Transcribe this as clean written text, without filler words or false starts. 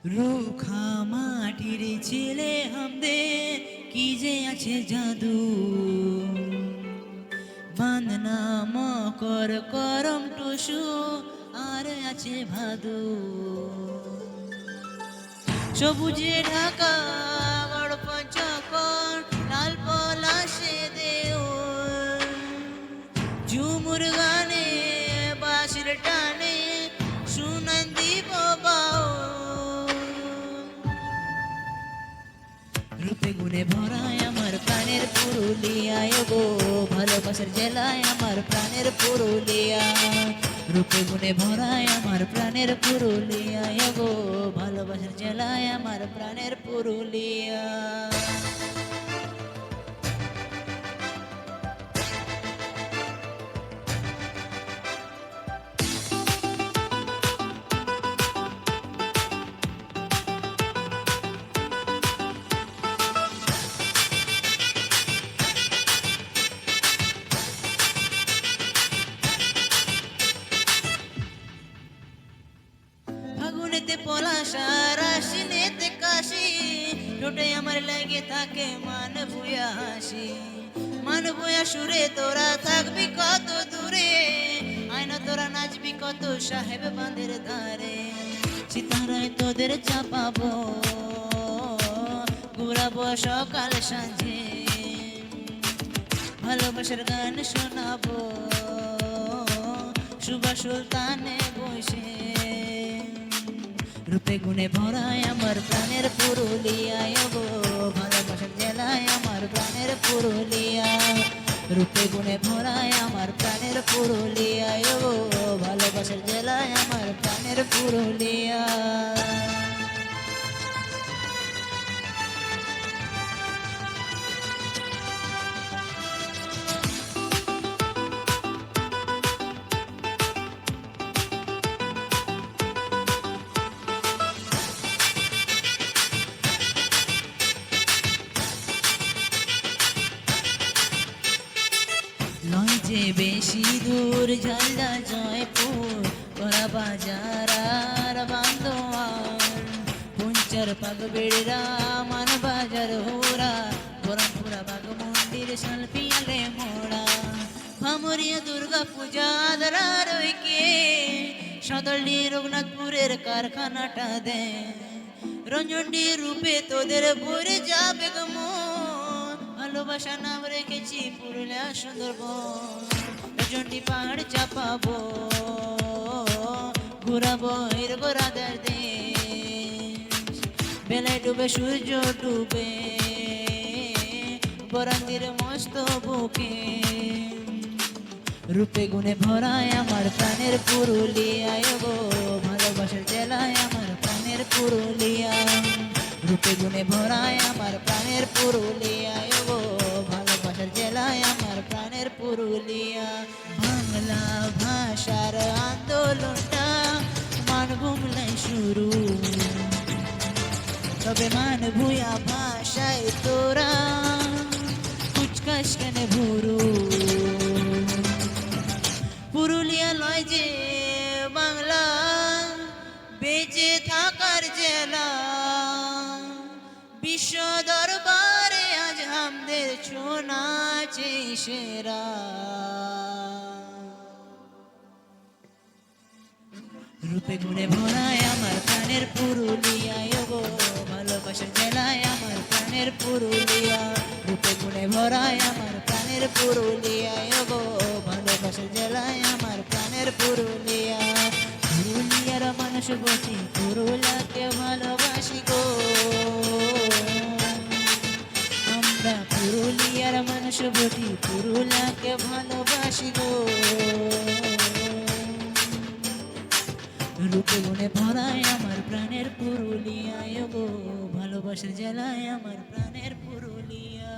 রুখা মাটির ছেলে হামদে কি যে আছে জাদু, বান্দনা মকর করম টুসু আর আছে ভাদু। সবুজে ঢাকা বড় পঞ্চকর লাল পলাশে দেওল, ঝুমুর গানে বাঁশির টানে শুনান দিব বাউল। রূপে গুণে ভরায় আমার প্রাণের পুরুলিয়ায় গো, ভালোবাসার জেলায় আমার প্রাণের পুরুলিয়া। রূপে গুণে ভরায় আমার প্রাণের পুরুলিয়ায় গো, ভালোবাসার জেলায় আমার প্রাণের পুরুলিয়া। ফাগুনেতে পলাশা রাশিনেতে কাশি, ঠোঁটে আমার লাগে থাকে মান ভুয়া হাসি। মান ভুয়া সুরে তোরা থাকবি কত দূরে, আয়না তোরা নাচবি কত সাহেব বাঁধের ধারে। সিতারায় তোদের চাপাবো, ঘুরাবো সকাল সাঁঝে, ভালোবাসার গান শোনাবো সুবা সুলতানে বসে। রূপে গুণে ভরায় আমার প্রাণের পুরুলিয়ায় গো, ভালোবাসার জেলায় আমার প্রাণের পুরুলিয়া। রূপে গুণে ভরায় আমার প্রাণের পুরুলিয়ায় গো, ভালোবাসার জেলায় আমার প্রাণের পুরুলিয়া। নয় যে বেশি দূর ঝালদা জয়পুর, করা বাজার আর বান্দোয়ার, পুঞ্চার পাগ বেড়া মান বাজার হোরা, বরমপুরা বাগ মন্দির সালপিয়ালে মোড়া। ভামরিয়া দুর্গা পূজা আদরার ঐকে, সদলডি রঘুনাথপুরের কারখানাটা দে, রঞ্জনডি রূপে তোদের ভরে যাবে গো মন। ভালোবাসা নাম রেখেছি পুরুলিয়া সুন্দরবন, রঞ্জনডি পাহাড় চাপাবো, ঘুরাবো হিরগো রাধার দেশ। বেলায় ডুবে সূর্য ডুবে বরান্দির মস্ত বুকে। রূপে গুণে ভরায় আমার প্রাণের পুরুলিয়ায় গো, ভালোবাসার জেলায় আমার প্রাণের পুরুলিয়া। রূপে গুণে ভরায় আমার প্রাণের পুরুলিয়ায় গো, ভালোবাসার জেলায় আমার প্রাণের পুরুলিয়া। বাংলা ভাষার আন্দোলনটা মানভূমলাই শুরু, তবে মান ভুয়া ভাষায় তোরা কুচকাস কেন ভুরু। পুরুলিয়া লয় যে বাংলা বেঁচে থাকার জেলা, বিশ্ব দরবারে আজ আমাদের শোনাছে সেরা। রূপে গুণে ভরায় আমার প্রাণের পুরুলিয়ায় গো, ভালোবাসার জেলায় আমার প্রাণের পুরুলিয়া। রূপে গুণে ভরায় আমার প্রাণের পুরুলিয়ায় গো, ভালোবাসার জেলায় আমার প্রাণের পুরুলিয়া। পুরুলিয়ার মানুষ বসি পুরুলিয়াকে ভালোবাসি গো, আমরা পুরুলিয়ার মানুষ বসি পুরুলিয়াকে ভালোবাসি গো। রূপে গুণে ভরায় আমার প্রাণের পুরুলিয়ায় গো, ভালোবাসার জেলায় আমার প্রাণের পুরুলিয়া।